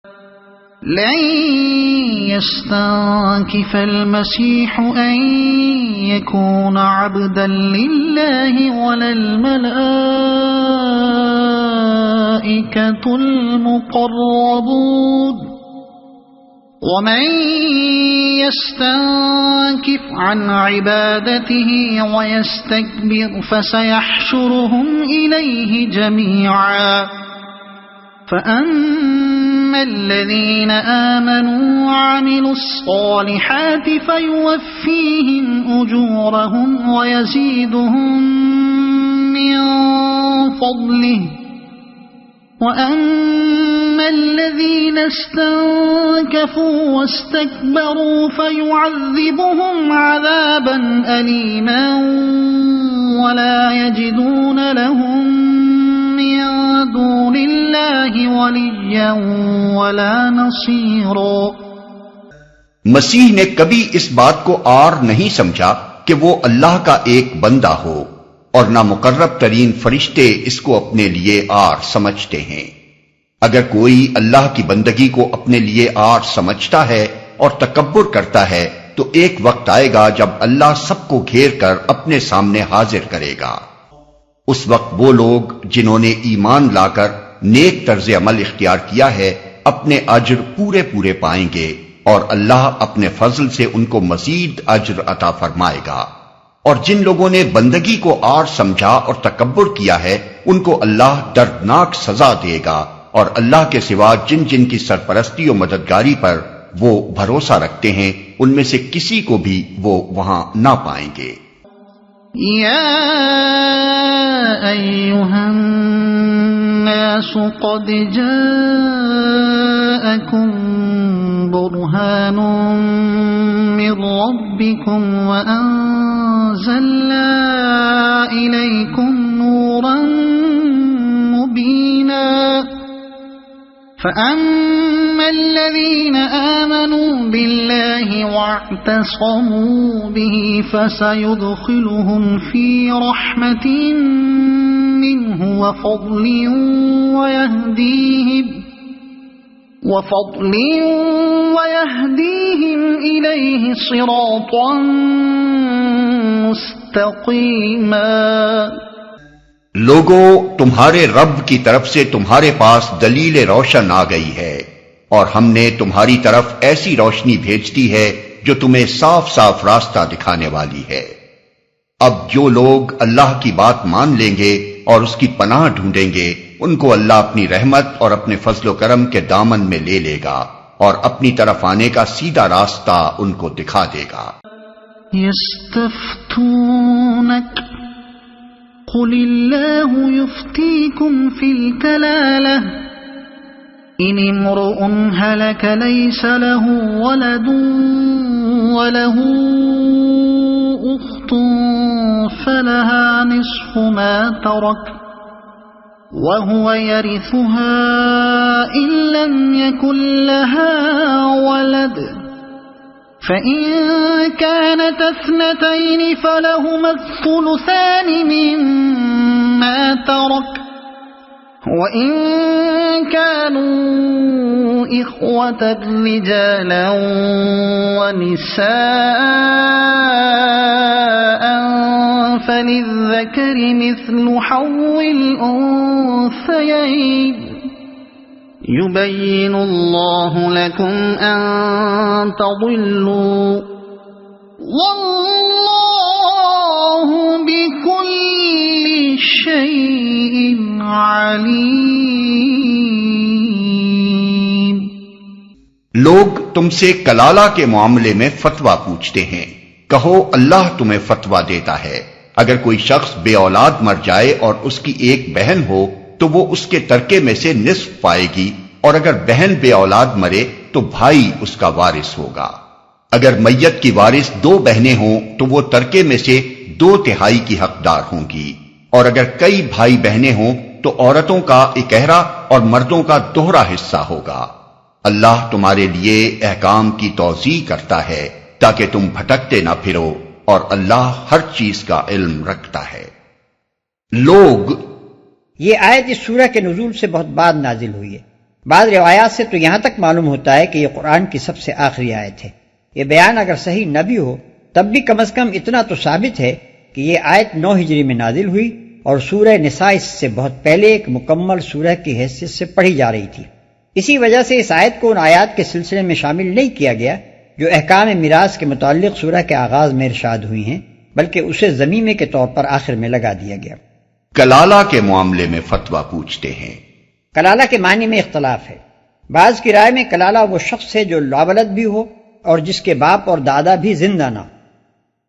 لن يستنكف المسيح أن يكون عبدا لله ولا الملائكة المقربون ومن يستنكف عن عبادته ويستكبر فسيحشرهم إليه جميعا فأما الذين آمنوا وعملوا الصالحات فيوفيهم أجورهم ويزيدهم من فضله وأما الذين استنكفوا واستكبروا فيعذبهم عذابا أليما ولا يجدون لهم من دون اللہ ولیا ولا نصیرا۔ مسیح نے کبھی اس بات کو عار نہیں سمجھا کہ وہ اللہ کا ایک بندہ ہو، اور نہ مقرب ترین فرشتے اس کو اپنے لیے عار سمجھتے ہیں۔ اگر کوئی اللہ کی بندگی کو اپنے لیے عار سمجھتا ہے اور تکبر کرتا ہے تو ایک وقت آئے گا جب اللہ سب کو گھیر کر اپنے سامنے حاضر کرے گا۔ اس وقت وہ لوگ جنہوں نے ایمان لا کر نیک طرز عمل اختیار کیا ہے اپنے اجر پورے پورے پائیں گے، اور اللہ اپنے فضل سے ان کو مزید اجر عطا فرمائے گا۔ اور جن لوگوں نے بندگی کو عار سمجھا اور تکبر کیا ہے ان کو اللہ دردناک سزا دے گا، اور اللہ کے سوا جن جن کی سرپرستی و مددگاری پر وہ بھروسہ رکھتے ہیں ان میں سے کسی کو بھی وہ وہاں نہ پائیں گے۔ یا ایھا الناس قد جاءکم برہان من ربکم وانزلنا الیکم نورا مبینا فأما الذين آمنوا بالله واعتصموا به فسيدخلهم في رحمة منه وفضل ويهديهم إليه صراطا مستقيما۔ لوگوں، تمہارے رب کی طرف سے تمہارے پاس دلیل روشن آ گئی ہے، اور ہم نے تمہاری طرف ایسی روشنی بھیج دی ہے جو تمہیں صاف صاف راستہ دکھانے والی ہے۔ اب جو لوگ اللہ کی بات مان لیں گے اور اس کی پناہ ڈھونڈیں گے ان کو اللہ اپنی رحمت اور اپنے فضل و کرم کے دامن میں لے لے گا اور اپنی طرف آنے کا سیدھا راستہ ان کو دکھا دے گا۔ یستفتونک قل اللہ یفتیکم فی الکلالہ ان امرؤ ہلک لیس له ولد وله اخت فلها نصف ما ترک وهو يرثها ان لم يكن لها ولد فإن كانت اثنتين فلهما الثلثان مما ترك وإن كانوا إخوة رجالا ونساء فللذكر مثل حظ الأنثيين يبين الله لكم أن تضلوا والله بكل شيء عليم۔ لوگ تم سے کلالہ کے معاملے میں فتویٰ پوچھتے ہیں، کہو اللہ تمہیں فتویٰ دیتا ہے، اگر کوئی شخص بے اولاد مر جائے اور اس کی ایک بہن ہو تو وہ اس کے ترکے میں سے نصف پائے گی، اور اگر بہن بے اولاد مرے تو بھائی اس کا وارث ہوگا۔ اگر میت کی وارث دو بہنیں ہوں تو وہ ترکے میں سے 2/3 کی حقدار ہوں گی، اور اگر کئی بھائی بہنیں ہوں تو عورتوں کا اکہرا اور مردوں کا دوہرا حصہ ہوگا۔ اللہ تمہارے لیے احکام کی توضیح کرتا ہے تاکہ تم بھٹکتے نہ پھرو، اور اللہ ہر چیز کا علم رکھتا ہے۔ لوگ، یہ آیت اس سورہ کے نزول سے بہت بعد نازل ہوئی ہے۔ بعض روایات سے تو یہاں تک معلوم ہوتا ہے کہ یہ قرآن کی سب سے آخری آیت ہے۔ یہ بیان اگر صحیح نہ بھی ہو تب بھی کم از کم اتنا تو ثابت ہے کہ یہ آیت 9 ہجری میں نازل ہوئی اور سورہ نساء اس سے بہت پہلے ایک مکمل سورہ کی حیثیت سے پڑھی جا رہی تھی۔ اسی وجہ سے اس آیت کو ان آیات کے سلسلے میں شامل نہیں کیا گیا جو احکام میراث کے متعلق سورہ کے آغاز میں ارشاد ہوئی ہیں، بلکہ اسے ضمیمے کے طور پر آخر میں لگا دیا گیا۔ کلالہ کے معاملے میں فتویٰ پوچھتے ہیں۔ کلالہ کے معنی میں اختلاف ہے۔ بعض کی رائے میں کلالہ وہ شخص ہے جو لاولد بھی ہو اور جس کے باپ اور دادا بھی زندہ نہ ہو،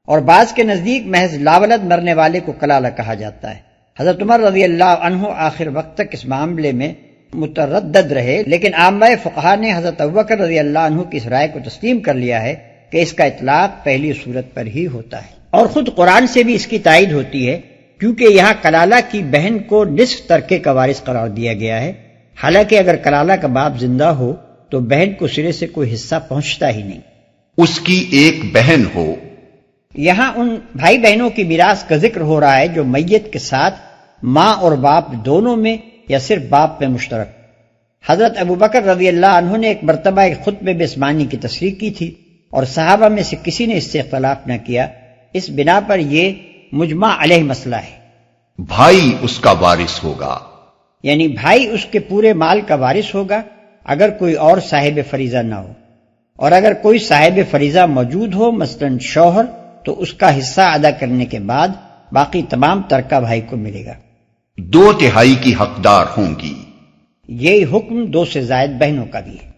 اور بعض کے نزدیک محض لاولد مرنے والے کو کلالہ کہا جاتا ہے۔ حضرت عمر رضی اللہ عنہ آخر وقت تک اس معاملے میں متردد رہے، لیکن عامہ فقہا نے حضرت ابوبکر رضی اللہ عنہ کی اس رائے کو تسلیم کر لیا ہے کہ اس کا اطلاق پہلی صورت پر ہی ہوتا ہے، اور خود قرآن سے بھی اس کی تائید ہوتی ہے، کیونکہ یہاں کلالہ کی بہن کو نصف ترکے کا وارث قرار دیا گیا ہے، حالانکہ اگر کلالہ کا باپ زندہ ہو تو بہن کو سرے سے کوئی حصہ پہنچتا ہی نہیں، اس کی ایک بہن ہو۔ یہاں ان بھائی بہنوں کی میراث کا ذکر ہو رہا ہے جو میت کے ساتھ ماں اور باپ دونوں میں یا صرف باپ میں مشترک۔ حضرت ابوبکر رضی اللہ عنہ نے ایک مرتبہ ایک خطبے میں اس معنی کی تصریح کی تھی اور صحابہ میں سے کسی نے اس سے اختلاف نہ کیا، اس بنا پر یہ مجمع علیہ مسئلہ ہے۔ بھائی اس کا وارث ہوگا، یعنی بھائی اس کے پورے مال کا وارث ہوگا اگر کوئی اور صاحب فریضہ نہ ہو، اور اگر کوئی صاحب فریضہ موجود ہو مثلاً شوہر تو اس کا حصہ ادا کرنے کے بعد باقی تمام ترکہ بھائی کو ملے گا۔ 2/3 کی حقدار ہوں گی۔ یہی حکم 2 سے زائد بہنوں کا بھی ہے۔